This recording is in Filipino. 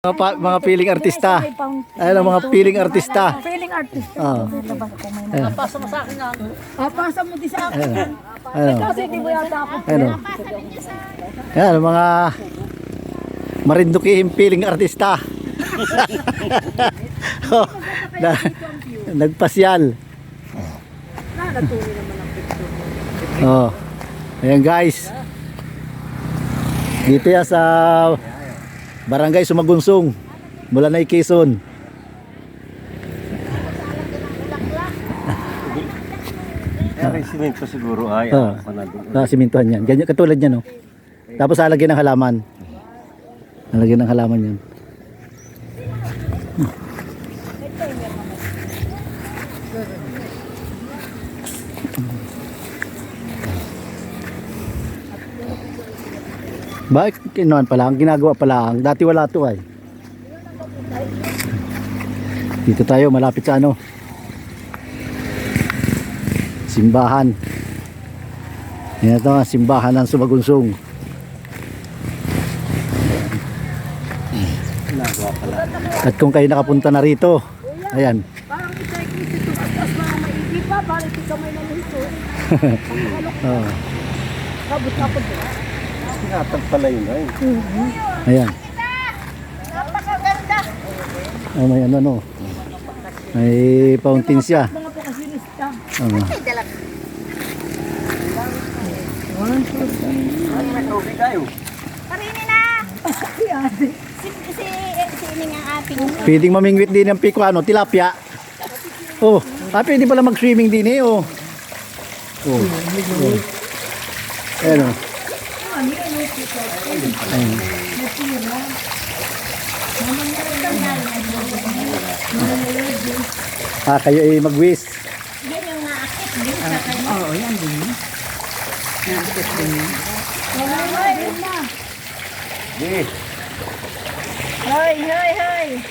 Mga piling artista. Ayun ang mga piling artista. Feeling artist. Oh. Pasa mo sa akin nga. Pasa mo din sa akin. Ayun. Kasi di mo yata ako. Ayun. Ayun ang mga marindukihing piling artista. Oh, nagpasyal. Natuloy naman ang picture. Oh. Ayan guys. Dito ya sa Barangay Sumagunsong, Mulanay, Quezon. May simento siguro ay Simintuhan yan. Ganyan, katulad yan, no? Tapos alagyan ng halaman. Alagyan ng halaman yan. Bakit kinuhan pala? Ang ginagawa pala. Dati wala to ay. Dito tayo malapit sa ano. Simbahan. Yan ito, simbahan ng Sumagunsong. At kung kayo nakapunta na rito, ayan. Parang i-cyclist ito. Tapos mga maigi pa. Balik ikaw may naluhito. Oh. Kabot na po ba? Tinatag pala yun ay. Ayan. Napakaganda. Oh, may ano no. May fountain siya. Mga po kasi lista. Oh. May tubig tayo. Parini na! Si Ining ang ating. Pwedeng mamingwit din ng piko ano, tilapia. Oh, pwede pala mag-swimming din eh, oh. Oh. Ayan oh. Kayo ay mag-whisk. Yan yung naakit din sa kanya. Oo, yan din. Naakit din. Di. Hoy, hoy, hoy!